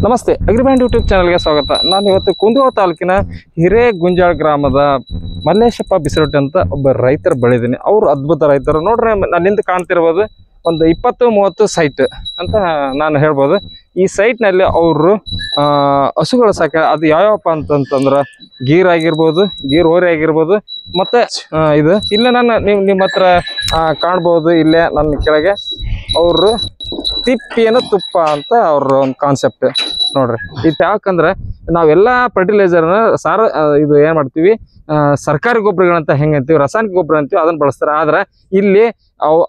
ನಮಸ್ತೆ ಅಗ್ರಿಬ್ಯಾಂಡ್ ಯೂಟ್ಯೂಬ್ ಚಾನಲ್ಗೆ ಸ್ವಾಗತ. ನಾನು ಇವತ್ತು ಕುಂದಗೋಳ ತಾಲೂಕಿನ ಹಿರೇಗುಂಜಾಳ ಗ್ರಾಮದ ಮಲ್ಲೇಶಪ್ಪ ಬಿಸರೊಟ್ಟಿ ಅಂತ ಒಬ್ಬ ರೈತರು ಬೆಳೆದಿನಿ. ಅವರು ಅದ್ಭುತ ರೈತರು ನೋಡ್ರಿ. ನನ್ನಿಂದ ಕಾಣ್ತಿರ್ಬೋದು ಒಂದು 20-30 ಸೈಟ್ ಅಂತ ನಾನು ಹೇಳ್ಬೋದು. ಈ ಸೈಟ್ನಲ್ಲಿ ಅವರು ಹಸುಗಳು ಸಾಕ. ಅದು ಯಾವ್ಯಾವಪ್ಪ ಅಂತಂದ್ರೆ ಗೀರ್ ಆಗಿರ್ಬೋದು, ಗೀರ್ ಓರಿ ಆಗಿರ್ಬೋದು, ಮತ್ತು ಇದು ಇಲ್ಲೇ ನಾನು ನಿಮ್ಮ ಹತ್ರ ಕಾಣ್ಬೋದು. ಇಲ್ಲೇ ನನ್ನ ಕೆಳಗೆ ಅವರು ತಿಪ್ಪಿಯನ್ನು ತುಪ್ಪ ಅಂತ ಅವ್ರ ಒಂದು ಕಾನ್ಸೆಪ್ಟ್ ನೋಡ್ರಿ. ಇದು ಯಾಕಂದ್ರೆ ನಾವೆಲ್ಲ ಫರ್ಟಿಲೈಸರ್ನ ಇದು ಏನು ಮಾಡ್ತೀವಿ, ಸರ್ಕಾರಿ ಗೊಬ್ಬರಗಳಂತ ಹೆಂಗೆ ಅಂತೀವಿ, ರಾಸಾಯನಿಕ ಗೊಬ್ಬರ ಅಂತೀವಿ, ಅದನ್ನು ಬಳಸ್ತಾರೆ. ಆದ್ರೆ ಇಲ್ಲಿ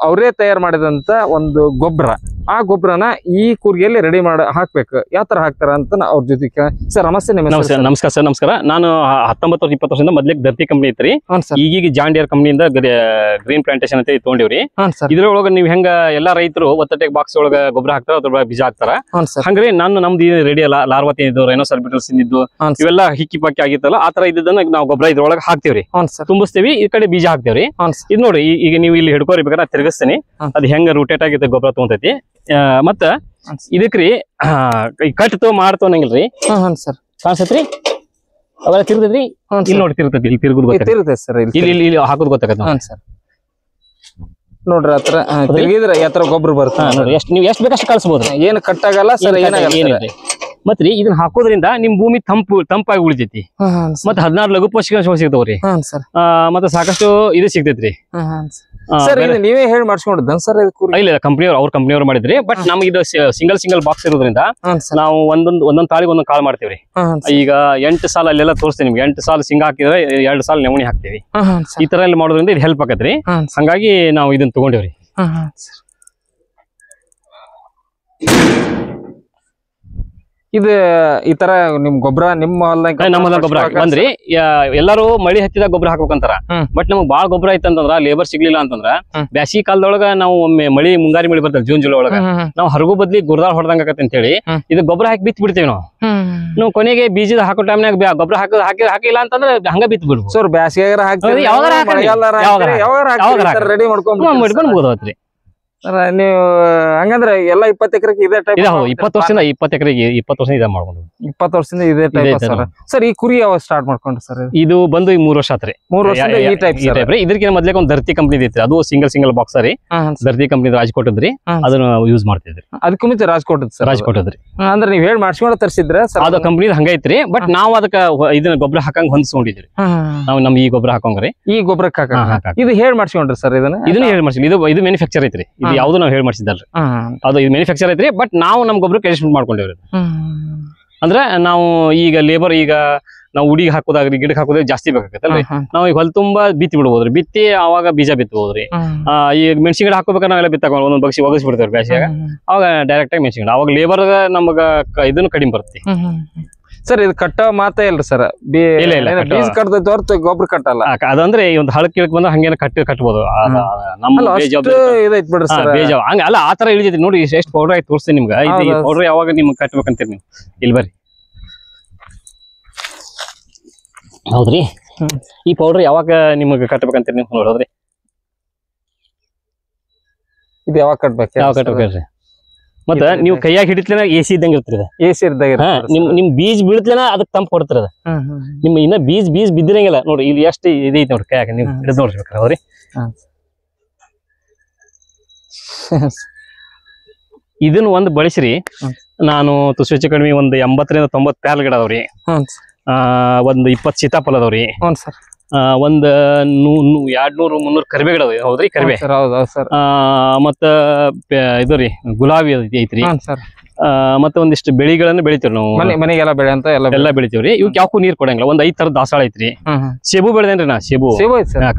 ಅವರೇ ತಯಾರು ಮಾಡಿದಂಥ ಒಂದು ಗೊಬ್ಬರ, ಆ ಗೊಬ್ಬರನ ಈ ಕೂರ್ಗಿಯಲ್ಲಿ ರೆಡಿ ಮಾಡಿ ಹಾಕ್ಬೇಕು. ಯಾವ ಥರ ಹಾಕ್ತಾರ ಅಂತ ಅವ್ರ ಜೊತೆಗೆ ಸರ್ ನಮಸ್ತೆ. ನಮಸ್ಕಾರ ಸರ್. ನಮಸ್ಕಾರ. ನಾನು 19-20 ವರ್ಷದಿಂದ ಮೊದ್ಲಿಗೆ ದರ್ತಿ ಕಂಪ್ನಿ ಇತ್ರಿ. ಈಗೀಗ ಜಾನ್ ಡಿಯರ್ ಕಂಪ್ನಿಯಿಂದ ಗ್ರೀನ್ ಪ್ಲಾಂಟೇಶನ್ ಅಂತ ತೊಗೊಂಡಿವ್ರಿ. ಇದ್ರೊಳಗ ನೀವು ಹೆಂಗ ಎಲ್ಲಾ ರೈತರು ಒತ್ತಟೆಗೆ ಬಾಕ್ಸ್ ಒಳಗ ಗೊಬ್ಬರ ಹಾಕ್ತಾರ, ಅದ್ರ ಬೀಜ ಹಾಕ್ತಾರ. ಹಂಗ್ರಿ ನಮ್ದು ರೆಡಿ ಅಲ್ಲ, ಲಾರ್ವತಿ ಇದ್ದು, ರೈನೋಸರ್ಬಿಟಲ್ಸ್ ಇದ್ದು, ಇವೆಲ್ಲ ಹಿಕ್ಕಿ ಪಕ್ಕಿ ಆಗಿತ್ತಲ್ಲ, ಆ ತರ ಇದ್ದನ್ನ ನಾವು ಗೊಬ್ಬರ ಇದ್ರೊಳಗೆ ಹಾಕ್ತಿವ್ರಿ, ತುಂಬಿಸ್ತೀವಿ. ಈ ಕಡೆ ಬೀಜ ಹಾಕ್ತೇವ್ರಿ. ಇದು ನೋಡಿ, ಈಗ ನೀವು ಇಲ್ಲಿ ಹಿಡ್ಕೋರಿ ಬೇಕಾದ್ರೆ ತಿರ್ಗಿಸ್ತೀನಿ. ಅದ್ ಹೆಂಗ ರೂಟೇಟ್ ಆಗಿತ್ತೆ ಗೊಬ್ಬರ ತಗೊಂತೈತಿ. ಮತ್ತ ಇದಕ್ರಿ ಕಟ್ತೋ ಮಾಡ್ತೋ ನಂಗಿಲ್ರಿ ಕಾಣಿಸತ್ರಿ. ಅವೆಲ್ಲ ತಿರ್ಗದ್ರಿ. ಇಲ್ಲಿ ನೋಡಿ ತಿರ್ತೈತಿ, ಇಲ್ಲಿ ತಿರುಗುದು ಗೊತ್ತಿರುತ್ತೆ ಸರ್. ಇಲ್ಲಿ ಹಾಕೋದು ಗೊತ್ತಾಗತ್ತೆ ನೋಡ್ರಿ. ಹತ್ರ ತಿರುಗಿದ್ರೆ ಯಾವ ಗೊಬ್ಬರ ಬರುತ್ತೆ ನೋಡಿ. ನೀವು ಎಷ್ಟು ಬೇಕಷ್ಟು ಕಳ್ಸಬಹುದು, ಏನು ಕಟ್ಟಾಗಲ್ಲ ಸರ್, ಏನಾಗಲ್ಲ. ಮತ್ರಿ ಇದನ್ನ ಹಾಕೋದ್ರಿಂದ ನಿಮ್ ಭೂಮಿ ತಂಪಾಗಿ ಉಳಿತೈತಿ. ಮತ್ತ 16 ಲಘು ಪೋಷಕಾಂಶ ಸಿಗ್ತಾವ್ರಿ. ಮತ್ತೆ ಸಾಕಷ್ಟು ಇದು ಸಿಗ್ತೈತ್ರಿ. ಸರ್ ನೀವೇ ಹೇಳಿ ಮಾಡಿಸ್ಕೊಂಡಿದ್ದ ಸರ್? ಇಲ್ಲ, ಕಂಪ್ನಿಯವ್ರು ಮಾಡಿದ್ರಿ. ಬಟ್ ನಮ್ಗೆ ಇದು ಸಿಂಗಲ್ ಬಾಕ್ಸ್ ಇರೋದ್ರಿಂದ ನಾವು ಒಂದೊಂದ್ ತಾಳಿಗೆ ಒಂದೊಂದ್ ಕಾಳು ಮಾಡ್ತೇವ್ರಿ. ಈಗ 8 ಸಾಲ ಅಲ್ಲೆಲ್ಲ ತೋರಿಸ್ತೀವಿ ನಿಮ್ಗೆ. 8 ಸಾಲ ಸಿಂಗ ಹಾಕಿದ್ರೆ 2 ಸಾಲ ನೆವಣಿ ಹಾಕ್ತಿವಿ. ಈ ತರ ಎಲ್ಲ ಮಾಡೋದ್ರಿಂದ ಇದು ಹೆಲ್ಪ್ ಆಗತ್ರಿ. ಹಂಗಾಗಿ ನಾವು ಇದನ್ನ ತಗೊಂಡೇವ್ರಿ. ಇದು ಈ ತರ ನಿಮ್ ಗೊಬ್ಬರ ನಮ್ಮ ಗೊಬ್ಬರ ಬಂದ್ರಿ. ಎಲ್ಲಾರು ಮಳಿ ಹತ್ತಿದಾಗ ಗೊಬ್ಬರ ಹಾಕ್ಬೇಕಂತಾರ. ಬಟ್ ನಮಗ್ ಬಾಳ್ ಗೊಬ್ಬರ ಐತಂದ್ರ ಲೇಬರ್ ಸಿಗ್ಲಿಲ್ಲ ಅಂತಂದ್ರ ಬ್ಯಾಸಿಗೆ ಕಾಲದೊಳಗ ನಾವು ಒಮ್ಮೆ ಮುಂಗಾರಿ ಮಳಿ ಬರ್ತದೆ ಜೂನ್ ಜುಲೈ ಒಳಗ, ನಾವು ಹರಗು ಬದ್ಲಿ ಗುರ್ದಾಳ್ ಹೊಡೆದಂಗ ಆಗತ್ತೆ ಅಂತ ಹೇಳಿ ಇದು ಗೊಬ್ಬರ ಹಾಕಿ ಬಿತ್ ಬಿಡ್ತೇವೆ ನಾವು ಕೊನೆಗೆ ಬೀಜದ ಹಾಕೋ ಟೈಮ್ನಾಗ ಗೊಬ್ಬರ ಹಾಕಿಲ್ಲ ಅಂತಂದ್ರೆ ಹಂಗ ಬಿತ್ ಬಿಡ್ಬೋದು. ಸರ್ ಬ್ಯಾಸಿಗೆ ರೆಡಿ ಮಾಡ್ಕೊಂಡ್ರಿ ನೀವು. ಹಂಗಂದ್ರೆ ಎಲ್ಲ 20 ಎಕರೆಗೆ ಇದೇ ಟೈಪ್? 20 ವರ್ಷದಿಂದ 20 ಎಕರೆಗೆ 20 ವರ್ಷದಿಂದ ಇದ ಮಾಡ್ಕೊಂಡು 20 ವರ್ಷದಿಂದ ಇದೇ ಟೈಪ್ ಸರ್. ಸರ್ ಈ ಕುರಿ ಯಾವ ಸ್ಟಾರ್ಟ್ ಮಾಡ್ಕೊಂಡ್ರಿ ಸರ್? ಇದು ಬಂದು 3 ವರ್ಷ ಆತ್ರಿ. 3 ವರ್ಷದಿಂದ ಈ ಟೈಪ್ ರೀ. ಇದಕ್ಕಿಂತ ಮೊದ್ಲೇ ಒಂದು ದರ್ತಿ ಕಂಪ್ನಿ ಇತ್ತು, ಅದು ಸಿಂಗಲ್ ಬಾಕ್ಸ್ ರೀ. ದರ್ತಿ ಕಂಪ್ನಿ ರಾಜ್ಕೋಟದ್ರಿ, ಅದನ್ನ ಯೂಸ್ ಮಾಡ್ತಿದ್ರಿ. ಅದಕ್ಕೂ ಮುಂಚೆ ರಾಜ್ಕೋಟದ್ರಿ. ಅಂದ್ರೆ ನೀವ್ ಹೇಳಿ ಮಾಡ್ಸ್ಕೊಂಡು ತರಿಸಿದ್ರೆ ಅದು ಕಂಪ್ನಿ ಹಂಗೈತ್ರಿ. ಬಟ್ ನಾವು ಅದಕ್ಕ ಇದನ್ನ ಗೊಬ್ಬರ ಹಾಕಂಗ್ ಹೊಂದಿಸ್ಕೊಂಡಿದ್ರಿ. ನಾವು ನಮ್ ಈ ಗೊಬ್ಬರ ಹಾಕೋಂಗ್ರಿ, ಈ ಗೊಬ್ಬರಕ್ಕೆ ಇದು ಹೇಳಿ ಮಾಡ್ಸ್ಕೊಂಡ್ರಿ ಸರ್? ಇದನ್ನ ಹೇಳಿ ಮಾಡ್ಸಿ. ಇದು ಮ್ಯಾನುಫ್ಯಾಕ್ಚರ್ ಐತ್ರಿ. ಇದು ಯಾವ್ದು ನಾವು ಹೇಳಿ ಮಾಡ್ಸಿದಲ್ರಿ, ಅದು ಇದು ಮ್ಯಾನುಫ್ಯಾಕ್ಚರ್ ಐತ್ರಿ. ಬಟ್ ನಾವು ನಮ್ ಗೊಬ್ಬರಕ್ಕೆ ಅಡ್ಜಸ್ಟ್ಮೆಂಟ್ ಮಾಡ್ಕೊಂಡಿವ್ರಿ. ಅಂದ್ರೆ ನಾವು ಈಗ ಲೇಬರ್, ಈಗ ನಾವು ಉಡಿಗೆ ಹಾಕೋದಾಗ್ರಿ, ಗಿಡಕ್ಕೆ ಹಾಕೋದ್ರೆ ಜಾಸ್ತಿ ಬೇಕಾಗತ್ತಲ್ರಿ. ನಾವು ಈಗ ಹೊಲ ತುಂಬಾ ಬಿತ್ತಿ ಬಿಡ್ಬೋದ್ರಿ. ಬಿತ್ತಿ ಅವಾಗ ಬೀಜ ಬಿತ್ತಬಹುದ್ರಿ. ಈ ಮೆಣಸಿನ ಗಿಡ ಹಾಕೋಬೇಕಾದ್ರೆ ನಾವೆಲ್ಲ ಬಿತ್ತಾಕ ಒಂದೊಂದು ಬಗ್ಸಿ ಒಗಸಿ ಬಿಡ್ತೇವ್ರಿ ಬ್ಯಾಸಿಯಾಗ. ಅವಾಗ ಡೈರೆಕ್ಟ್ ಆಗಿ ಮೆಣಸಿನ ಗಿಡ, ಅವಾಗ ಲೇಬರ್ ನಮಗ ಇದನ್ನು ಕಡಿಮೆ ಬರುತ್ತೆ. ಸರ್ ಇದು ಕಟ್ಟ ಮಾತಾ ಇಲ್ರಿ ಸರ್? ಬೀಜ ಕಟ್ಟದ ಹೊರತು ಗೊಬ್ಬರ ಕಟ್ಟಲ್ಲ. ಅದಂದ್ರೆ ಒಂದು ಹಳಕ್ ಇಳಕ್ ಬಂದ್ರೆ ಹಂಗೇನ ಕಟ್ಬೋದು. ಬೇಜ ಹಂಗ ಅಲ್ಲ, ಆತರ ಇಳಿದೈತಿ ನೋಡಿ. ಎಷ್ಟು ಪೌಡರ್ ಆಯ್ತು ತೋರಿಸ್ತೀನಿ ನಿಮ್ಗೆ. ಪೌಡರ್ ಯಾವಾಗ ನಿಮ್ಗೆ ಕಟ್ಬೇಕಂತೀರಿ ನೀವು? ಇಲ್ಲಿ ಬರ್ರಿ. ಹೌದ್ರಿ, ಈ ಪೌಡರ್ ಯಾವಾಗ ನಿಮ್ಗೆ ಕಟ್ಬೇಕಂತೀರಿ ನೀವು? ನೋಡೋದ್ರಿ, ಇದು ಯಾವಾಗ ಕಟ್ಬೇಕ್ರಿ? ಮತ್ತ ನೀವು ಕೈಯಾಗ ಹಿಡಿತ್ಲೇನ AC ಇದ್ದಂಗ ಇರ್ತದ. ನಿಮ್ ಬೀಜ ಬೀಳ್ತೇನ ಅದಕ್ಕೆ ತಂಪ್ ಕೊಡ್ತಿರದ. ನಿಮ್ ಇನ್ನ ಬೀಜ ಬಿದ್ದಿರಂಗಿಲ್ಲ ನೋಡಿ. ಇಲ್ಲಿ ಎಷ್ಟು ಇದೈತಿ ನೋಡ್ರಿ ಕೈಯಾಗ, ನೀವು ಹಿಡಿದ್ ನೋಡ್ಬೇಕ್ರಿ. ಹೌದ್ರಿ, ಇದನ್ನ ಒಂದ್ ಬಳಸ್ರಿ. ನಾನು ತುಸು ಹೆಚ್ಚು ಕಡಿಮೆ ಒಂದು 80-90 ಪ್ಯಾಲ್ ಗಿಡ ಅದಾವ್ರಿ. ಒಂದು 20 ಸೀತಾಫಲ ಅದಾವ್ರಿ. ಒಂದ್ 200-300 ಕರಿಬೇ ಗಿಡ ಅದಾವ. ಹೌದ್ರಿ, ಕರಿಬೇ. ಮತ್ತ ಇದು ರೀ ಗುಲಾಬಿ ಐತ್ರಿ. ಮತ್ತೆ ಒಂದಿಷ್ಟು ಬೆಳಿಗಳನ್ನು ಬೆಳಿತೀವಿ ನಾವು. ಮನೆಗೆಲ್ಲ ಬೆಳೆ ಅಂತ ಎಲ್ಲ ಬೆಳಿತೀವ್ರಿ. ಇವಕ್ಕೆ ಯಾವಕ್ಕೂ ನೀರ್ ಕೊಡಂಗಿಲ್ಲ. ಒಂದ್ 5 ತರದ ದಾಸಾಳ ಐತ್ರಿ. ಸೇಬು ಬೆಳೆದೇನ್ರಿ ನಾ. ಸೇಬು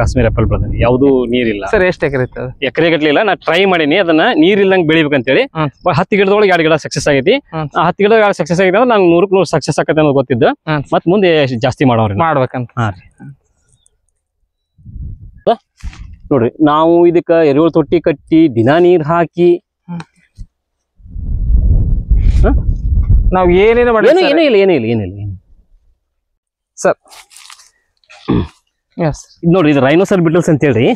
ಕಾಶ್ಮೀರ ಆಪಲ್ ಬೆಳೆದೇನಿ. ಯಾವ್ದು ನೀರಿಲ್ಲ ಸರ್. ಎಷ್ಟು ಎಕರೆ ಇತ್ತು? ಎಕರೆ ಗಟ್ಲಿಲ್ಲ. ನಾ ಟ್ರೈ ಮಾಡೀನಿ ಅದನ್ನ ನೀರಿಲ್ಲಂಗ್ ಬೆಳಿಬೇಕಂತೇಳಿ. 10 ಗಿಡದೊಳಗೆ 2 ಗಿಡ ಸಕ್ಸಸ್ ಆಗೈತಿ. 10 ಗಿಡ 2 ಸಕ್ಸಸ್ ಆಗಿದೆ ಅಂದ್ರೆ ನಂಗೆ 100ಕ್ಕೆ 100 ಸಕ್ಸಸ್ ಆಗತ್ತೆ ಅನ್ನೋದು ಗೊತ್ತಿದ್ದು. ಮತ್ ಮುಂದೆ ಜಾಸ್ತಿ ಮಾಡ್ಬೇಕಂತ. ನೋಡ್ರಿ, ನಾವು ಇದಕ್ಕ ಎರೆಹುಳ ತೊಟ್ಟಿ ಕಟ್ಟಿ ದಿನಾ ನೀರ್ ಹಾಕಿ ನಾವ್ ಏನೇನು ಏನಿಲ್ಲ ಸರ್. ನೋಡ್ರಿ, ಇದು ರೈನೋಸರ್ಬಿಟಲ್ಸ್ ಅಂತ ಹೇಳ್ರಿ.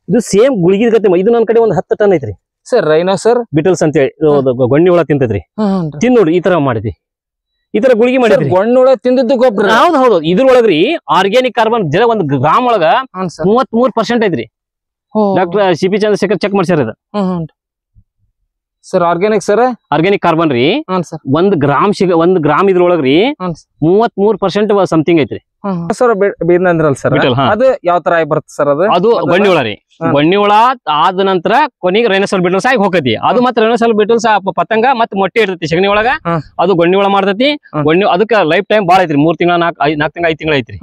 ಇದು ಸೇಮ್ ಗುಳಿಗೆ ಗತೆ. ಇದು ನನ್ನ ಕಡೆ ಒಂದು 10 ಟನ್ ಐತ್ರಿ. ಸರ್ ರೈನೋ ಸರ್ ಬಿಟಲ್ಸ್ ಅಂತ ಹೇಳಿ ಗೊಣ್ಣಿ ಹುಳ ತಿಂತದ್ರಿ ತಿನ್ ನೋಡ್ರಿ ಈ ತರ ಮಾಡಿದ್ವಿ ಈ ತರ ಗುಳಿಗೆ ಮಾಡಿದ್ರಿ ಗೊಣ್ಣಿ ಹುಳ ತಿಂದಿದ್ದು ಗೊಬ್ಬರ ಹೌದು ಇದ್ರೊಳಗ್ರಿ ಆರ್ಗ್ಯಾನಿಕ್ ಕಾರ್ಬನ್ ಜರ ಒಂದ್ ಗ್ರಾಮ್ ಒಳಗ 33% ಐತ್ರಿ ಡಾಕ್ಟರ್ ಸಿ.ಪಿ. ಚಂದ್ರಶೇಖರ್ ಚೆಕ್ ಮಾಡ್ಸ್ಯಾರ ಇದು sir organic sir organic carbon ರೀ ಒಂದ್ ಗ್ರಾಮ್ ಇದ್ರೊಳಗ್ರಿ 33% ಸಮಥಿಂಗ್ ಐತ್ರಿ ಸರ್ ಬೀದ್ನಂದ್ರಲ್ ಸರ್ ಅದು ಯಾವ ತರ ಆಗಿ ಬರುತ್ತೆ ಸರ್ ಅದು ಗೊಣ್ಣಿ ಹುಳ ರೀ ಗೊಣ್ಣಿ ಹುಳ ಆದ ನಂತರ ಕೊನೆಗೆ ರೈನೋಸರ್ ಬಿಟಲ್ಸ್ ಆಗಿ ಹೋಗತಿ ಅದು ಮತ್ತೆ ರೈನೋಸರ್ ಬಿಟಲ್ಸ್ ಪತಂಗ ಮತ್ತೆ ಮೊಟ್ಟೆ ಇರ್ತೈತಿ ಸಗಣಿ ಒಳಗ ಅದು ಗೊಣ್ಣಿ ಹುಳ ಮಾಡ್ತೈತಿ ಗೊಣ್ಣಿ ಅದಕ್ಕ ಲೈಫ್ ಟೈಮ್ ಬಾಳ ಐತ್ರಿ 3 ತಿಂಗಳ 4 ತಿಂಗಳ 5 ತಿಂಗಳ ಐತ್ರಿ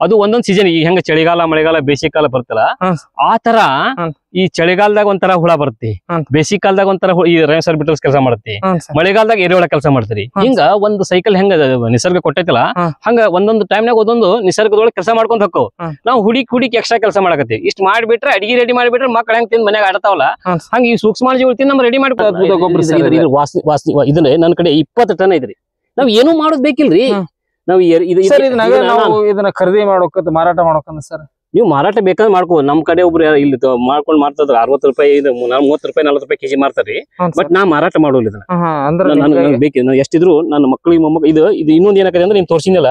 ಅದು ಒಂದೊಂದ್ ಸೀಸನ್ ಈಗ ಹೆಂಗ ಚಳಿಗಾಲ ಮಳೆಗಾಲ ಬೇಸಿಗೆ ಕಾಲ ಬರ್ತಲ್ಲ ಆ ತರ ಈ ಚಳಿಗಾಲದಾಗ ಒಂಥರ ಹುಳ ಬರುತ್ತೆ ಬೇಸಿಗೆ ಕಾಲದಾಗ ಒಂಥರ ಈ ರೈನೋಸರ್ ಬಿಟಲ್ಸ್ ಕೆಲಸ ಮಾಡುತ್ತೆ ಮಳೆಗಾಲದಾಗ ಎರೆಹುಳ ಕೆಲಸ ಮಾಡ್ತೀರಿ ಹಿಂಗ ಒಂದು ಸೈಕಲ್ ಹೆಂಗ ನಿಸರ್ಗ ಕೊಟ್ಟೈತಲ್ಲ ಹಂಗ ಒಂದೊಂದು ಟೈಮ್ನಾಗ ಒಂದೊಂದು ನಿಸರ್ಗದೊಳಗೆ ಕೆಲಸ ಮಾಡ್ಕೊಂಡ್ ಹೋಗ್ತಾವ ನಾವು ಹುಡುಕಿ ಎಕ್ಸ್ಟ್ರಾ ಕೆಲಸ ಮಾಡಕತ್ತಿ ಇಷ್ಟ ಮಾಡ್ಬಿಟ್ರೆ ಅಡಿಗೆ ರೆಡಿ ಮಾಡ್ಬಿಟ್ರೆ ಮಕ್ಳು ಹೆಂಗ್ ತಿಂದ್ ಮನ್ಯಾಗ ಆಡ್ತಾವಲ್ಲ ಹಂಗ ಈ ಸೂಕ್ಷ್ಮ ಜೀವಿ ತಿಂದ್ ನಮ್ ರೆಡಿ ವಾಸನೆ ಇದನ್ನ ನನ್ ಕಡೆ 20 ಟನ್ ಐತ್ರಿ ನಾವ್ ಏನು ಮಾಡೋದ್ ಬೇಕಿಲ್ರಿ ನಾವ್ ಇದನ್ನ ಖರೀದಿ ಮಾಡೋಕ ಮಾರಾಟ ಮಾಡೋಕಂದ ಸರ್ ನೀವು ಮಾರಾಟ ಬೇಕಾದ್ರೆ ಮಾಡ್ಕೋ ನಮ್ ಕಡೆ ಒಬ್ರು ಇಲ್ಲಿ ಮಾಡ್ಕೊಂಡ್ ಮಾಡ್ತಾರ 60 ರೂಪಾಯಿ 30 ರೂಪಾಯಿ 40 ರೂಪಾಯಿ ಕೆಜಿ ಮಾರ್ತಾರ್ರಿ ಬಟ್ ನಾ ಮಾರಾಟ ಮಾಡೋಲ್ಲ ಇದನ್ನ ಬೇಕಿದ್ ಎಷ್ಟಿದ್ರು ನನ್ನ ಮಕ್ಳಿಗೆ ಮೊಮ್ಮಕ್ ಇದು ಇನ್ನೊಂದ್ ಏನಾಕೈತೆ ಅಂದ್ರೆ ನೀನ್ ತೋರ್ಸಿನಲ್ಲ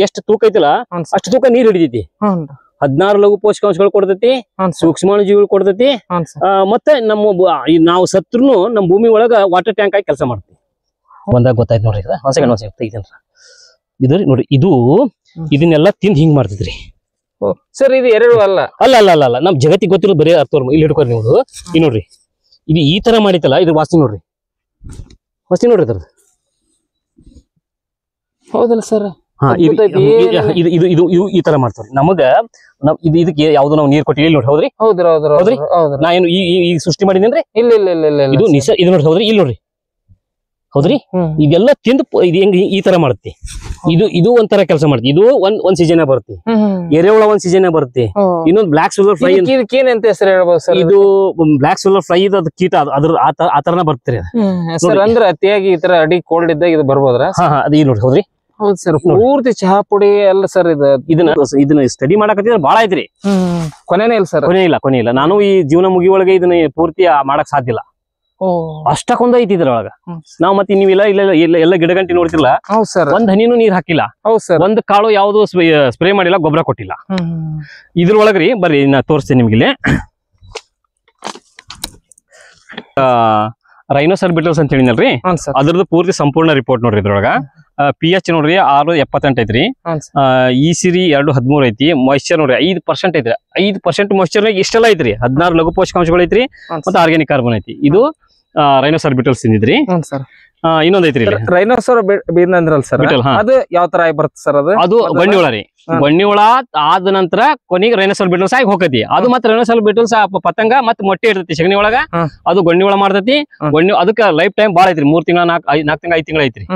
ಎಷ್ಟು ತೂಕ ಐತಿಲ್ಲ ಅಷ್ಟು ತೂಕ ನೀರ್ ಹಿಡಿದೈತಿ 16 ಲಘು ಪೋಷಕಾಂಶಗಳು ಕೊಡ್ತೈತಿ ಸೂಕ್ಷ್ಮಾಣು ಜೀವಿಗಳು ಕೊಡ್ತೈತಿ ಮತ್ತೆ ನಮ್ಮ ನಾವು ಸತ್ರುನು ನಮ್ ಭೂಮಿ ಒಳಗ ವಾಟರ್ ಟ್ಯಾಂಕ್ ಆಗಿ ಕೆಲಸ ಮಾಡ್ತೀವಿ ಒಂದಾಗ ಗೊತ್ತಾಯ್ತು ನೋಡ್ರಿ ಇದು ನೋಡ್ರಿ ಇದು ಇದನ್ನೆಲ್ಲ ತಿಂದ್ ಹಿಂಗ್ ಮಾಡ್ತಿದ್ರಿ ಸರ್ ಇದು ಎರಡು ಅಲ್ಲ ನಮ್ ಜಗತ್ತಿಗೆ ಗೊತ್ತಿರೋದು ಬರೀ ಅರ್ಥ ಇಲ್ಲಿ ಹಿಡ್ಕೊರಿ ನೀವು ಈ ನೋಡ್ರಿ ಇದು ಈ ತರ ಮಾಡಿತಲ್ಲ ಇದ್ರ ವಾಸನೆ ನೋಡ್ರಿ ಅದ್ರದ್ದು ಹೌದಲ್ಲ ಸರ್ ಇದು ಈ ತರ ಮಾಡ್ತಾವ್ರಿ ನಮಗ ಇದಕ್ಕೆ ಯಾವ್ದು ನಾವು ನೀರ್ ಕೊಟ್ಟಿಲ್ಲ ನೋಡಿ ಹೌದ್ರಿ ನಾ ಏನು ಈಗ ಸೃಷ್ಟಿ ಮಾಡಿದೇನ್ರಿ ಇಲ್ಲ ಇದು ಇದು ನೋಡಿ ಹೌದ್ರಿ ಇಲ್ಲಿ ನೋಡ್ರಿ ಹೌದ್ರಿ ಇದೆಲ್ಲ ತಿಂದು ಇದು ಹೆಂಗ್ ಈ ತರ ಮಾಡುತ್ತೆ ಇದು ಒಂಥರ ಕೆಲಸ ಮಾಡುತ್ತೆ ಇದು ಒಂದ್ ಸೀಸನ್ ಬರುತ್ತೆ ಎರೆಹುಳ ಒಂದ್ ಸೀಸನ್ ಬರುತ್ತೆ ಇನ್ನೊಂದು ಬ್ಲಾಕ್ ಸೋಲರ್ ಫ್ರೈ ಏನಂತ ಹೆಸರು ಹೇಳ್ಬೋದು ಸರ್ ಇದು ಬ್ಲಾಕ್ ಸೋಲರ್ ಫ್ರೈ ಇದು ಕೀಟ ಅದ್ರ ಆ ತರನ ಬರ್ತೀರಿ ಅಂದ್ರೆ ಅತಿಯಾಗಿ ಈ ತರ ಅಡಿ ಕೋಲ್ಡ್ ಇದ್ದಾಗ ಇದು ಬರ್ಬೋದ್ರ ಅದು ಈ ನೋಡಿ ಹೌದ್ರಿ ಹೌದು ಸರ್ ಪೂರ್ತಿ ಚಹಾ ಪುಡಿ ಎಲ್ಲ ಸರ್ ಇದನ್ನ ಸ್ಟಡಿ ಮಾಡಕತ್ತಿದ್ರೆ ಬಾಳ ಐತ್ರಿ ಕೊನೆನೇ ಇಲ್ಲ ಸರ್ ಕೊನೆ ಇಲ್ಲ ನಾನು ಈ ಜೀವನ ಮುಗಿಯೊಳಗೆ ಇದನ್ನ ಪೂರ್ತಿ ಮಾಡಕ್ ಸಾಧ್ಯ ಇಲ್ಲ ಅಷ್ಟಕ್ಕೊಂದ ಐತಿ ಇದ್ರೊಳಗ ನಾವ್ ಮತ್ತೆ ನೀವಿಲ್ಲ ಎಲ್ಲ ಗಿಡಗಂಟಿ ನೋಡ್ತಿಲ್ಲ ಒಂದ್ ಹನಿನೂ ನೀರ್ ಹಾಕಿಲ್ಲ ಒಂದ್ ಕಾಳು ಯಾವ್ದು ಸ್ಪ್ರೇ ಮಾಡಿಲ್ಲ ಗೊಬ್ಬರ ಕೊಟ್ಟಿಲ್ಲ ಇದ್ರೊಳಗ್ರಿ ಬರ್ರಿ ನಾ ತೋರಿಸ್ತೇನೆ ನಿಮ್ಗಿಲ್ಲಿ ರೈನೋಸರ್ ಬಿಟಲ್ಸ್ ಅಂತ ಹೇಳಿನಲ್ರಿ ಅದ್ರದ್ದು ಪೂರ್ತಿ ಸಂಪೂರ್ಣ ರಿಪೋರ್ಟ್ ನೋಡ್ರಿ ಇದ್ರೊಳಗ pH ನೋಡ್ರಿ 6.78 ಐತ್ರಿ ECR 2.13 ಐತಿ ಮಾಯಿಶ್ಚರ್ ನೋಡ್ರಿ 5% ಐತ್ರಿ 5% ಮಾಯಿಶ್ಚರ್ ಇಷ್ಟೆಲ್ಲ ಐತ್ರಿ 16 ಲಘು ಪೋಷಕಾಂಶಗಳು ಐತ್ರಿ ಮತ್ತೆ ಆರ್ಗ್ಯಾನಿಕ್ ಕಾರ್ಬನ್ ಐತಿ ಇದು ರೈನೋಸರ್ ಬಿಟಲ್ಸ್ ತಿಂದಿದ್ರಿ ಇನ್ನೊಂದ್ ಐತ್ರಿ ರೈನೋಸರ್ ಬೀದ್ನಂದ್ರಲ್ ಸರ್ ಅದು ಯಾವ ತರ ಆಗಿ ಬರುತ್ತೆ ಸರ್ ಅದು ಗೊಣ್ಣಿ ಹುಳ ರೀ ಗೊಣ್ಣಿ ಹುಳ ಆದ ನಂತರ ಕೊನೆಗೆ ರೈನೋಸರ್ ಬಿಟಲ್ಸ್ ಆಗಿ ಹೋಗತಿ ಅದು ಮತ್ತೆ ರೈನೋಸರ್ ಬಿಟಲ್ಸ್ ಪತಂಗ ಮತ್ತೆ ಮೊಟ್ಟೆ ಇರ್ತೈತಿ ಸಗಣಿ ಒಳಗ ಅದು ಗೊಣ್ಣಿ ಹುಳ ಮಾಡ್ತೈತಿ ಅದಕ್ಕ ಲೈಫ್ ಟೈಮ್ ಬಾಳ ಐತ್ರಿ 3 ತಿಂಗಳ 4 ತಿಂಗಳ 5 ತಿಂಗಳ ಐತ್ರಿ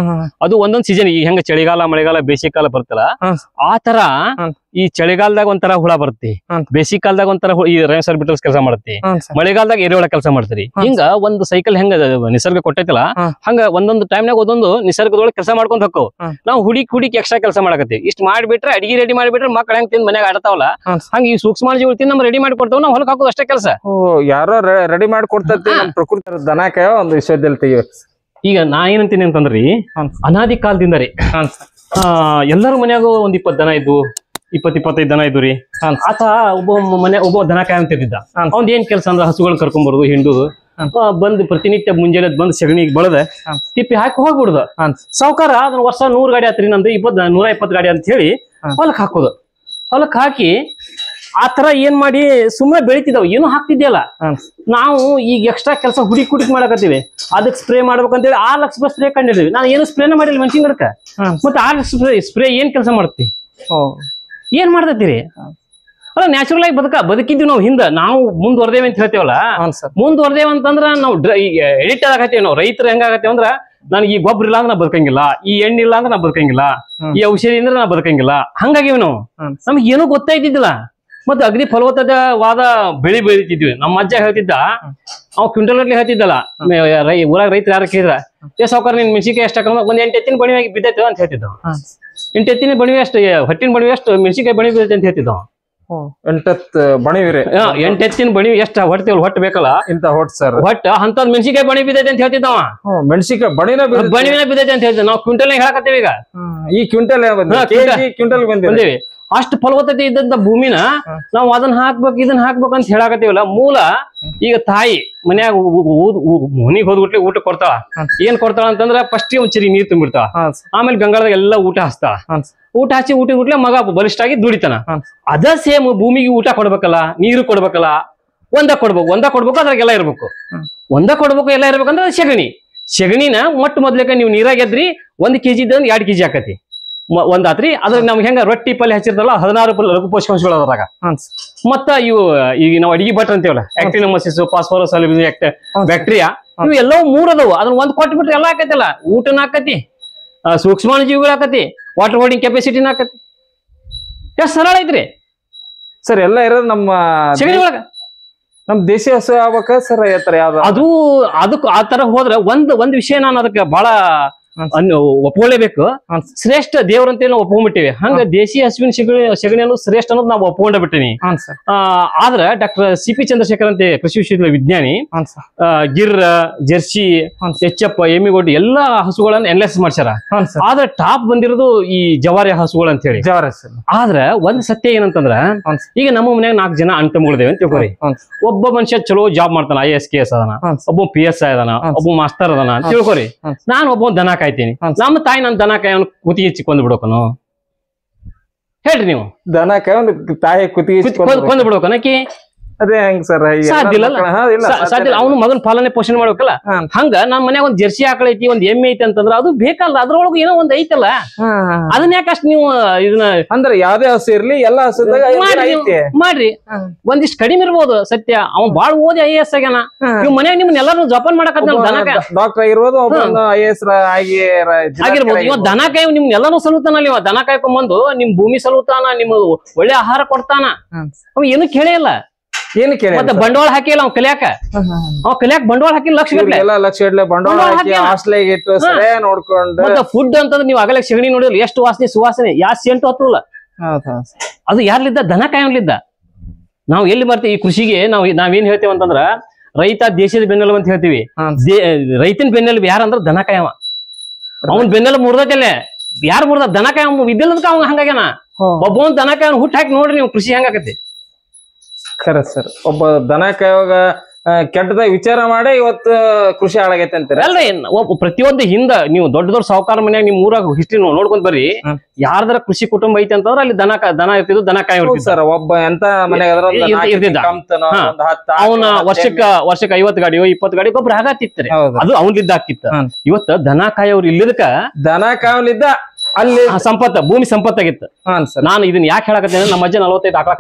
ಅದು ಒಂದೊಂದ್ ಸೀಸನ್ ಈಗ ಹೆಂಗ ಚಳಿಗಾಲ ಮಳೆಗಾಲ ಬೇಸಿಗೆ ಕಾಲ ಬರ್ತಲ್ಲ ಆ ತರ ಈ ಚಳಿಗಾಲದಾಗ ಒಂಥರ ಹುಳ ಬರುತ್ತೆ ಬೇಸಿಗೆ ಕಾಲದಾಗ ಒಂಥರ ಈ ರೈನೋಸರ್ ಬಿಟಲ್ಸ್ ಕೆಲಸ ಮಾಡುತ್ತೆ ಮಳೆಗಾಲದಾಗ ಎರೆಹುಳ ಕೆಲಸ ಮಾಡ್ತೀರಿ ಹಿಂಗ ಒಂದು ಸೈಕಲ್ ಹೆಂಗ ನಿಸರ್ಗ ಕೊಟ್ಟೈತಲ್ಲ ಹಂಗ ಒಂದೊಂದು ಟೈಮ್ನಾಗ ಒಂದೊಂದು ನಿಸರ್ಗದೊಳಗೆ ಕೆಲಸ ಮಾಡ್ಕೊಂಡ್ ಹೋಗ್ತಾವ ನಾವು ಹುಡುಕಿ ಎಕ್ಸ್ಟ್ರಾ ಕೆಲಸ ಮಾಡಕತ್ತೀವಿ ಇಷ್ಟ ಮಾಡ್ಬಿಟ್ರೆ ಅಡಿಗೆ ರೆಡಿ ಮಾಡ್ಬಿಟ್ರೆ ಮಕ್ಳು ಹೆಂಗ್ ತಿಂದ್ ಮನ್ಯಾಗ ಆಡ್ತಾವಲ್ಲ ಹಂಗ ಈ ಸೂಕ್ಷ್ಮ ಜೀವಿ ತಿಂದ್ ನಮ್ ರೆಡಿ ಮಾಡಿ ಕೊಡ್ತಾವ ನಾವು ಹೊಲಕ್ ಹಾಕೋದು ಅಷ್ಟೇ ಕೆಲಸ ಯಾರೋ ರೆಡಿ ಮಾಡಿ ಕೊಡ್ತೈತಿ ಪ್ರಕೃತಿ ದನಕ ಒಂದು ವಿಷಯದಲ್ಲಿ ತೆಗಿಬೇಕು ಈಗ ನಾ ಏನಂತೀನಿ ಅಂತಂದ್ರಿ ಅನಾದಿ ಕಾಲದಿಂದ ರೀ ಎಲ್ಲರೂ ಮನ್ಯಾಗ ಒಂದ್ 20 ದನ ಇದ್ದು 20-25 ದನ ಇದ್ದು ರೀ ಆತ ಒಬ್ಬ ದನ ಕಾಯಂತಿದ್ದ ಅವ್ನ್ ಏನ್ ಕೆಲಸ ಅಂದ್ರ ಹಸುಗಳನ್ನ ಕರ್ಕೊಂಡ್ಬರುದು ಹಿಂಡುದು ಬಂದ್ ಪ್ರತಿನಿತ್ಯ ಮುಂಜಾನೆ ಬಂದ್ ಸಗಣಿಗೆ ಬಳದ ತಿಪ್ಪಿ ಹಾಕಿ ಹೋಗ್ಬಿಡುದು ಸಾವುಕಾರ ಅದನ್ನ ವರ್ಷ 100 ಗಾಡಿ ಆತ್ರಿ ನಮ್ದು 120 ಗಾಡಿ ಅಂತ ಹೇಳಿ ಹೊಲಕ್ ಹಾಕೋದು ಹೊಲಕ್ ಹಾಕಿ ಆತರ ಏನ್ ಮಾಡಿ ಸುಮ್ಮನೆ ಬೆಳಿತಿದಾವ್ ಏನು ಹಾಕ್ತಿದ್ಯಲ್ಲ ನಾವು ಈಗ ಎಕ್ಸ್ಟ್ರಾ ಕೆಲಸ ಹುಡುಕಿ ಮಾಡಕತ್ತೀವಿ ಅದಕ್ಕೆ ಸ್ಪ್ರೇ ಮಾಡ್ಬೇಕಂತೇಳಿ 6 ಲಕ್ಷ ರೂಪಾಯಿ ಸ್ಪ್ರೇ ಕಂಡಿದ್ವಿ ನಾನು ಏನು ಸ್ಪ್ರೇನ ಮಾಡಿಲ್ಲ ಮೆಣಸಿನ ಗಿಡಕ್ಕ ಮತ್ತೆ 6 ಲಕ್ಷ ಸ್ಪ್ರೇ ಏನ್ ಕೆಲಸ ಮಾಡ್ತಿ ಏನ್ ಮಾಡ್ತೈತಿರಿ ಅಲ್ಲ ನ್ಯಾಚುರಲ್ ಆಗಿ ಬದುಕಿದ್ವಿ ನಾವು ಹಿಂದ ನಾವು ಮುಂದುವರ್ದೇವೆ ಅಂತ ಹೇಳ್ತೇವಲ್ಲ ಮುಂದುವರ್ದೇವ ಅಂತಂದ್ರ ನಾವು ಎಡಿಟ್ ಆಗತ್ತೀವಿ ನಾವು ರೈತರು ಹೆಂಗಾಗತ್ತೇವ ಅಂದ್ರ ನನಗೆ ಈ ಗೊಬ್ಬರ ಇಲ್ಲ ಅಂದ್ರೆ ನಾ ಬದುಕಂಗಿಲ್ಲ ಈ ಎಣ್ಣೆ ಇಲ್ಲ ಅಂದ್ರೆ ನಾ ಬದುಕಂಗಿಲ್ಲ ಈ ಔಷಧಿ ಅಂದ್ರೆ ನಾ ಬದುಕಂಗಿಲ್ಲ ಹಂಗಾಗಿವಿ ನಾವು ನಮ್ಗೆ ಏನೂ ಗೊತ್ತಾಯ್ತಿದ್ದಿಲ್ಲ ಮತ್ತೆ ಅಗ್ನಿ ಫಲವತ್ತವಾದ ಬೆಳಿ ಬೆಳಿತಿದ್ವಿ ನಮ್ಮ ಅಜ್ಜ ಹೇಳ್ತಿದ್ದ ಅವ್ ಕ್ವಿಂಟಲ್ ಗಟ್ಲೆ ಹೇಳ್ತಿದ್ದಲ್ಲ ಊರಾಗ ರೈತರು ಯಾರು ಕೇಳಿದ್ರ ಸಾವುಕಾರ ನಿನ್ ಮೆಣಸಿಕಾಯಿ ಎಷ್ಟ ಒಂದ್ 8 ಎತ್ತಿನ ಬಣಿವೆ ಬಿದ್ದೈತೆ ಅಂತ ಹೇಳ್ತಿದ್ದ 8 ಎತ್ತಿನ ಬಣಿವೆ ಅಷ್ಟು ಹೊಟ್ಟಿನ ಬಣಿವೆ ಅಷ್ಟು ಮೆಣಸಿಕಾಯಿ ಬಣಿ ಬಿದ್ದೈತೆ ಅಂತ ಹೇಳ್ತಿದ್ದ ಎಂಟತ್ತು ಬಣಿವಿರಿ 8 ಎತ್ತಿನ ಬಣಿ ಎಷ್ಟ ಹೊಟ್ಟೆವಲ್ ಹೊಟ್ಟು ಬೇಕಲ್ಲ ಇಂತ ಹೊಟ್ ಸರ್ ಹೊಟ್ಟ ಅಂತದ್ ಮೆಣಸಿಕಾಯಿ ಬಣಿ ಬಿದ್ದೈತೆ ಅಂತ ಹೇಳ್ತಿದ್ದವ ಮೆಣಸಿಕಾಯಿ ಬಣಿನ ಬಣಿನ ಬಿದ್ದೈತೆ ಅಂತ ಹೇಳ್ತೀವಿ ನಾವು ಕ್ವಿಂಟಲ್ ಹೇಳಕತ್ತೀವಿ ಈಗ ಈ ಕ್ವಿಂಟಲ್ ಕ್ವಿಂಟಲ್ ಬಂದಿವಿ ಅಷ್ಟು ಫಲವತ್ತತೆ ಇದ್ದಂತ ಭೂಮಿನ ನಾವು ಅದನ್ನ ಹಾಕ್ಬೇಕು ಇದನ್ನ ಹಾಕ್ಬೇಕು ಅಂತ ಹೇಳಕತ್ತೀವಲ್ಲ ಮೂಲ ಈಗ ತಾಯಿ ಮನ್ಯಾಗ ಮನಿಗ್ ಹೋದ್ಬಿಟ್ಲಿ ಊಟ ಕೊಡ್ತಾಳ ಏನ್ ಕೊಡ್ತಾಳ ಅಂತಂದ್ರ ಫಸ್ಟ್ ಒಂದ್ ಚರಿ ನೀರ್ ತುಂಬಿಡ್ತಾಳ ಆಮೇಲೆ ಗಂಗಾಳದಾಗ ಎಲ್ಲಾ ಊಟ ಹಚ್ತಾಳ ಊಟ ಹಚ್ಚಿ ಊಟ ಮಗ ಬಲಿಷ್ಠ ಆಗಿ ದುಡಿತಾನ ಅದ ಸೇಮ್ ಭೂಮಿಗೆ ಊಟ ಕೊಡ್ಬೇಕಲ್ಲ ನೀರು ಕೊಡ್ಬೇಕಲ್ಲ ಒಂದ ಕೊಡ್ಬೇಕು ಅದ್ರಾಗೆಲ್ಲ ಇರ್ಬೇಕು ಒಂದ ಕೊಡ್ಬೇಕು ಎಲ್ಲ ಇರ್ಬೇಕಂದ್ರ ಸೆಗಣಿನ ಮೊದ್ಲೇಕ ನೀವು ನೀರಾಗ ಎದ್ರಿ 1 kg ಇದ್ದ 2 kg ಆಕತಿ ಒಂದಾತ್ರಿ ಅದ್ರ ನಮ್ಗೆ ಹೆಂಗ ರೊಟ್ಟಿ ಪಲ್ಯ ಹಚ್ಚಿರ್ತಾರಲ್ಲ 16 ಲಘು ಪೋಷಕಾಂಶಗಳು ಅದ್ರಾಗ ಮತ್ತ ಇವು ಈಗ ನಾವು ಅಡಿಗೆ ಭಟ್ ಅಂತೀವಲ್ಲ ಆಕ್ಟಿನಮಸಿಸ್ ಫಾಸ್ಫರಸ್ ಬ್ಯಾಕ್ಟೀರಿಯಾ ಇವು ಎಲ್ಲವೂ 3 ಅದಾವು ಅದನ್ನ ಒಂದ್ ಕೊಟ್ಬಿಟ್ರೆ ಎಲ್ಲ ಆಕತಿಲ್ಲ ಊಟನ ಆಕತಿ ಸೂಕ್ಷ್ಮಾಣು ಜೀವಿಗಳು ಆಕತಿ ವಾಟರ್ ಹೋಲ್ಡಿಂಗ್ ಕೆಪಾಸಿಟಿನ ಆಕತಿ ಎಷ್ಟು ಸರಳ ಐತ್ರಿ ಸರ್ ಎಲ್ಲ ಇರೋದು ನಮ್ಮ ಸೆಗಣಿ ಒಳಗ ನಮ್ ದೇಶಿ ಹಸು ಆಗ್ಬೇಕ ಸರ್ ಯಾವ್ದು ಅದಕ್ಕೆ ಆ ತರ ಹೋದ್ರೆ ಒಂದ್ ವಿಷಯ ನಾನು ಅದಕ್ಕೆ ಬಹಳ ಒಪ್ಕೊಳ್ಳೇಬೇಕು ಶ್ರೇಷ್ಠ ದೇವ್ರಂತ ನಾವು ಒಪ್ಕೊಂಡ್ಬಿಟ್ಟಿವಿ ಹಂಗ ದೇಶಿ ಹಸುವಿನ ಸೆಗಣಿಯನ್ನು ಶ್ರೇಷ್ಠ ಅನ್ನೋದು ನಾವು ಒಪ್ಕೊಂಡ ಬಿಟ್ಟಿನಿ ಆದ್ರ ಡಾಕ್ಟರ್ ಸಿ.ಪಿ. ಚಂದ್ರಶೇಖರ್ ಅಂತ ಕೃಷಿ ವಿಶ್ವವಿದ್ಯಾಲಯ ವಿಜ್ಞಾನಿ ಗಿರ್ ಜರ್ಸಿ ಎಚ್.ಎಫ್ ಎಮ್ಮಿಗೋಡ್ ಎಲ್ಲಾ ಹಸುಗಳನ್ನ ಎನ್ಎಸ್ ಮಾಡ್ಸಾರ ಆದ್ರೆ ಟಾಪ್ ಬಂದಿರೋದು ಈ ಜವಾರಿ ಹಸುಗಳು ಅಂತ ಹೇಳಿ ಆದ್ರ ಒಂದ್ ಸತ್ಯ ಏನಂತಂದ್ರ ಈಗ ನಮ್ಮ ಮನ್ಯಾಗ 4 ಜನ ಅಣ್ಣ ತಮ್ಮಗಳಿದೇವೆ ಅಂತ ತಿಳ್ಕೊರಿ ಒಬ್ಬ ಮನುಷ್ಯ ಚಲೋ ಜಾಬ್ ಮಾಡ್ತಾನ IAS KS ಅದಾನ ಒಬ್ಬ PSI ಅದಾನ ಒಬ್ಬ ಮಾಸ್ತರ್ ಅದಾನ ಅಂತ ತಿಳ್ಕೊರಿ ನಾನು ಒಬ್ಬ ದನ ಕಾಯ್ತೀನಿ ನಮ್ಮ ತಾಯಿ ನನ್ ದನ ಕಾಯಿ ಅವ್ನು ಕುತ್ತಿಗೆ ಕೊಂದ್ ಬಿಡೋಕನು ಹೇಳ್ರಿ ನೀವು ದನ ಕಾಯಿ ತಾಯಿ ಕುತ್ತಿಗೆ ಕೊಂದ್ ಬಿಡೋಕನಕಿ ಅದೇ ಹೆಂಗ್ ಸರ್ ಸಾಧ್ಯ ಸಾಧ್ಯ ಅವ್ನು ಮಗನ್ ಪಾಲನೆ ಪೋಷಣೆ ಮಾಡ್ಬೇಕಲ್ಲ ಹಂಗ ನಮ್ ಮನ್ಯಾಗ ಒಂದ್ ಜರ್ಸಿ ಆಕಳ ಐತಿ ಒಂದ್ ಎಮ್ಮೆ ಐತಿ ಅಂತಂದ್ರ ಅದು ಬೇಕಲ್ಲ ಅದ್ರೊಳಗ ಏನೋ ಒಂದ್ ಐತಲ್ಲ ಅದನ್ನ ಯಾಕಷ್ಟ ನೀವು ಇದನ್ನ ಅಂದ್ರೆ ಯಾವ್ದೇ ಹಸು ಇರ್ಲಿ ಎಲ್ಲಾ ಹಸು ಮಾಡ್ರಿ ಒಂದಿಷ್ಟು ಕಡಿಮೆ ಇರ್ಬೋದು ಸತ್ಯ ಅವ್ನ್ ಬಾಳ್ ಓದಿ IAS ಆಗ್ಯಾನ ಇವ್ ಮನ್ಯಾಗ ನಿಮ್ನ ಎಲ್ಲಾರು ಜಪಾನ್ ಮಾಡಕತ್ ಡಾಕ್ಟರ್ ಆಗಿರ್ಬೋದು IAS ಆಗಿರ್ಬೋದು ಇವ ದನ ಕಾಯಿ ನಿಮ್ನ ಎಲ್ಲಾನು ಸಲುತ್ತಾನಲ್ಲ ಇವ ದನ ಕಾಯ್ಕೊಂಬಂದು ನಿಮ್ ಭೂಮಿ ಸಲುತ್ತಾನ ನಿಮ್ ಒಳ್ಳೆ ಆಹಾರ ಕೊಡ್ತಾನ ಅವ್ ಏನು ಕೇಳಿಲ್ಲ ಏನು ಕೇಳಿ ಮತ್ತೆ ಬಂಡವಾಳ ಹಾಕಿಲ್ಲ ಅವ್ ಕಲಿಯಾಕ ಬಂಡವಾಳ ಹಾಕಿ ಲಕ್ಷ ಇಡ್ಲೆ ಬಂಡವಾಳ ಹಾಕಿ ಹಾಸ್ಟ್ಲಿಗೆ ಇಟ್ಟು ಸರಿ ನೋಡ್ಕೊಂಡು ಮತ್ತೆ ಫುಡ್ ಅಂತಂದ್ರೆ ನೀವು ಆಗಲೇ ಸೆಗಣಿ ನೋಡಿದ್ರೆ ಎಷ್ಟು ವಾಸನೆ ಸುವಾಸನೆ ಸೆಂಟು ಹತ್ತಲ್ಲ ಅದು ಯಾರ್ಲಿದ್ದ ದನ ಕಾಯಲಿದ್ದ ನಾವು ಎಲ್ಲಿ ಬರ್ತೀವಿ ಈ ಕೃಷಿಗೆ ನಾವೇನ್ ಹೇಳ್ತೇವೆ ಅಂತಂದ್ರ ರೈತ ದೇಶದ ಬೆನ್ನೆಲುಬು ಅಂತ ಹೇಳ್ತೀವಿ ರೈತನ ಬೆನ್ನೆಲುಬು ಯಾರಂದ್ರ ದನ ಕಾಯವ ಅವನ್ ಬೆನ್ನೆಲುಬು ಮುರ್ದೈತಲ್ಲೇ ಯಾರು ಮುರ್ದ ದನ ಕಾಯ ಇದ್ದಿಲ್ಲದಕ್ಕ ಅವ್ ಹಂಗಾಗ್ಯಾನ ಒಬ್ಬ ದನ ಕಾಯ ಹುಟ್ಟು ಹಾಕಿ ನೋಡ್ರಿ ನೀವು ಕೃಷಿ ಹೆಂಗಾಕತಿ ಖರೆ ಸರ್ ಒಬ್ಬ ದನ ಕಾಯುವಾಗ ಕೆಟ್ಟದಾಗ ವಿಚಾರ ಮಾಡಿ ಇವತ್ತು ಕೃಷಿ ಹಾಳಾಗೈತೆ ಅಂತೀರ ಅಲ್ರಿ ಪ್ರತಿಯೊಂದು ಹಿಂದ ನೀವು ದೊಡ್ಡ ಸಾಹುಕಾರ ಮನ್ಯಾಗ ನಿಮ್ ಊರಾಗ ಹಿಸ್ಟ್ರಿ ನೋಡ್ಕೊಂಡ್ ಬರ್ರಿ ಯಾರ್ದಾರ ಕೃಷಿ ಕುಟುಂಬ ಐತಿ ಅಂತಂದ್ರ ಅಲ್ಲಿ ದನ ಇರ್ತಿದ್ವು ದನ ಕಾಯಿ ಸರ್ ಒಬ್ಬ ಎಂತ ಮನ್ಯಾಗ ಇರ್ತಿದ್ದ ಅವನ ವರ್ಷಕ್ಕ 50 ಗಾಡಿಯೋ 20 ಗಾಡಿ ಗೊಬ್ಬರ ಹಾಕತ್ತಿತ್ರಿ ಅದು ಅವ್ನಿದ್ದ ಹಾಕಿತ್ತ ಇವತ್ತ ದನ ಕಾಯೋರು ಇಲ್ಲಿದಕ್ಕ ದನ ಕಾವಲಿದ್ದ ಅಲ್ಲಿ ಸಂಪತ್ತ ಭೂಮಿ ಸಂಪತ್ತಾಗಿತ್ತು ನಾನು ಇದನ್ನ ಯಾಕೆ ಹೇಳಕತ್ತೇನೆ ನಮ್ಮ ಅಜ್ಜ 45 ಆಕಳ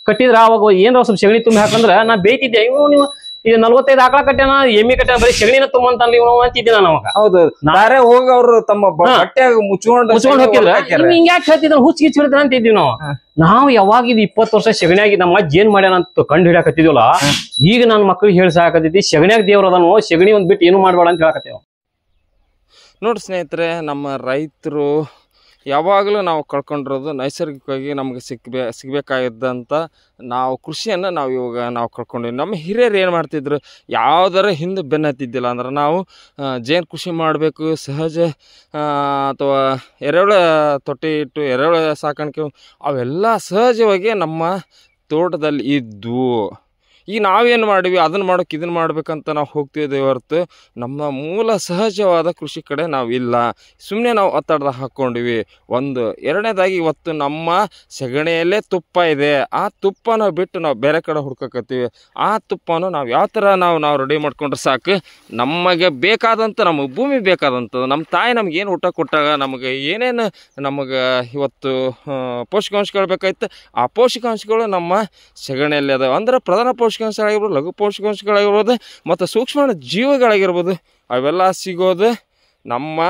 ಕಟ್ಟಿದ್ರ ಅವಾಗ ಏನ್ರ ಸ್ವಲ್ಪ ಸೆಗಣಿ ತುಂಬಿ ಹಾಕಂದ್ರ ನಾ ಬೇಯ್ತಿದ್ದೆ ನೀವು ಇದು 45 ಆಕಳ ಕಟ್ಟ್ಯಾನ ಎಮ್ಮಿ ಕಟ್ಟ್ಯಾನ ಬರೀ ಸೆಗಣಿನ ತುಂಬಂತ ಅಂತಿದ್ದೆ ನಾನು ಅವಾಗ ಹೌದು ನಾರೇ ಹೋಗಿ ಅವ್ರು ತಮ್ಮ ಬಟ್ಟೆಯಾಗ ಮುಚ್ಕೊಂಡು ಹೋಗಿದ್ರ ಹಿಂಗ ಯಾಕೆ ಹೇಳ್ತಿದ್ರು ಹುಚ್ಚ ಗಿಚ್ಚ ಹಿಡಿದ್ರ ಅಂತ ಇದ್ದೀವಿ ನಾವು ಯಾವಾಗ ಇದು 20 ವರ್ಷ ಸೆಗಣಿಯಾಗಿ ನಮ್ಮ ಅಜ್ಜ ಏನ್ ಮಾಡ್ಯಾನ ಅಂತ ಕಂಡು ಹಿಡಿಯಾಕತ್ತಿದ್ವಲ್ಲ ಈಗ ನನ್ನ ಮಕ್ಳಿಗೆ ಹೇಳ್ಸಾಕತ್ತೈತಿ ಸೆಗಣಿಯಾಗ ದೇವ್ರ ಅದನ್ನು ಸೆಗಣಿ ಒಂದ್ ಬಿಟ್ಟು ಏನು ಮಾಡ್ಬೇಡ ಅಂತ ಹೇಳಕತ್ತೇವ ನೋಡಿ ಸ್ನೇಹಿತರೆ ನಮ್ಮ ರೈತರು ಯಾವಾಗಲೂ ನಾವು ಕಳ್ಕೊಂಡಿರೋದು ನೈಸರ್ಗಿಕವಾಗಿ ನಮಗೆ ಸಿಗಬೇಕಾಗಿದ್ದಂಥ ನಾವು ಕೃಷಿಯನ್ನು ನಾವು ಕಳ್ಕೊಂಡಿವಿ ನಮ್ಮ ಹಿರಿಯರು ಏನು ಮಾಡ್ತಿದ್ರು ಯಾವುದರ ಹಿಂದೆ ಬೆನ್ನು ಹತ್ತಿದ್ದಿಲ್ಲ ಅಂದ್ರೆ ನಾವು ಜೇನು ಕೃಷಿ ಮಾಡಬೇಕು ಸಹಜ ಅಥವಾ ಎರೆಹುಳ ತೊಟ್ಟಿ ಇಟ್ಟು ಎರೆಹುಳ ಸಾಕಾಣಿಕೆ ಅವೆಲ್ಲ ಸಹಜವಾಗಿ ನಮ್ಮ ತೋಟದಲ್ಲಿ ಇದ್ವು ಈಗ ನಾವೇನು ಮಾಡಿವಿ ಅದನ್ನು ಮಾಡೋಕೆ ಇದನ್ನು ಮಾಡ್ಬೇಕಂತ ನಾವು ಹೋಗ್ತಿದ್ದೇವೆ ಹೊರತು ನಮ್ಮ ಮೂಲ ಸಹಜವಾದ ಕೃಷಿ ಕಡೆ ನಾವು ಇಲ್ಲ ಸುಮ್ಮನೆ ನಾವು ಒತ್ತಡ ಹಾಕ್ಕೊಂಡಿವಿ ಎರಡನೇದಾಗಿ ಇವತ್ತು ನಮ್ಮ ಸೆಗಣಿಯಲ್ಲೇ ತುಪ್ಪ ಇದೆ ಆ ತುಪ್ಪನ ಬಿಟ್ಟು ನಾವು ಬೇರೆ ಕಡೆ ಹುಡ್ಕಕತ್ತೀವಿ ಆ ತುಪ್ಪನೂ ನಾವು ಯಾವ ಥರ ನಾವು ರೆಡಿ ಮಾಡ್ಕೊಂಡ್ರೆ ಸಾಕು ನಮಗೆ ಬೇಕಾದಂಥ ನಮ್ಮ ಭೂಮಿ ಬೇಕಾದಂಥದ್ದು ನಮ್ಮ ತಾಯಿ ನಮ್ಗೆ ಏನು ಊಟ ಕೊಟ್ಟಾಗ ನಮಗೆ ಏನೇನು ನಮಗೆ ಇವತ್ತು ಪೋಷಕಾಂಶಗಳು ಬೇಕಾಯ್ತು ಆ ಪೋಷಕಾಂಶಗಳು ನಮ್ಮ ಸೆಗಣಿಯಲ್ಲಿ ಅದಾವೆ ಅಂದ್ರೆ ಪ್ರಧಾನ ಪೋಷಕಾಂಶಗಳಾಗಿರ್ಬೋದು ಲಘು ಪೋಷಕಾಂಶಗಳಾಗಿರ್ಬೋದು ಮತ್ತು ಸೂಕ್ಷ್ಮ ಜೀವಿಗಳಾಗಿರ್ಬೋದು ಅವೆಲ್ಲ ಸಿಗೋದು ನಮ್ಮ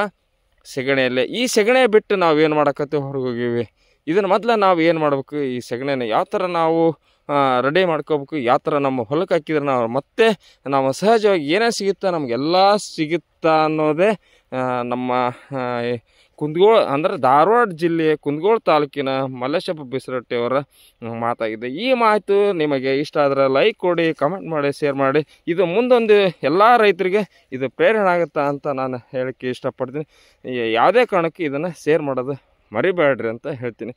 ಸೆಗಣಿಯಲ್ಲೇ ಈ ಸೆಗಣಿ ಬಿಟ್ಟು ನಾವೇನು ಮಾಡಕತ್ತೀವಿ ಹೊರಗೆ ಹೋಗೀವಿ ಇದನ್ನು ಮೊದಲು ನಾವು ಏನು ಮಾಡಬೇಕು ಈ ಸೆಗಣಿನ ಯಾವ ಥರ ನಾವು ರೆಡಿ ಮಾಡ್ಕೋಬೇಕು ಯಾವ ಥರ ನಮ್ಮ ಹೊಲಕ್ಕೆ ಹಾಕಿದ್ರೆ ನಾವು ಮತ್ತೆ ನಾವು ಸಹಜವಾಗಿ ಏನೇ ಸಿಗುತ್ತಾ ನಮಗೆಲ್ಲ ಸಿಗುತ್ತಾ ಅನ್ನೋದೇ ನಮ್ಮ ಕುಂದಗೋಳ ಅಂದರೆ ಧಾರವಾಡ ಜಿಲ್ಲೆಯ ಕುಂದಗೋಳ ತಾಲೂಕಿನ ಮಲ್ಲೇಶಪ್ಪ ಬಿಸರಟ್ಟಿಯವರ ಮಾತಾಗಿದೆ. ಈ ಮಾಹಿತಿ ನಿಮಗೆ ಇಷ್ಟ ಆದರೆ ಲೈಕ್ ಕೊಡಿ, ಕಮೆಂಟ್ ಮಾಡಿ, ಶೇರ್ ಮಾಡಿ. ಇದು ಮುಂದೊಂದು ಎಲ್ಲ ರೈತರಿಗೆ ಇದು ಪ್ರೇರಣೆ ಆಗುತ್ತಾ ಅಂತ ನಾನು ಹೇಳೋಕ್ಕೆ ಇಷ್ಟಪಡ್ತೀನಿ. ಯಾವುದೇ ಕಾರಣಕ್ಕೆ ಇದನ್ನು ಶೇರ್ ಮಾಡೋದು ಮರಿಬೇಡ್ರಿ ಅಂತ ಹೇಳ್ತೀನಿ.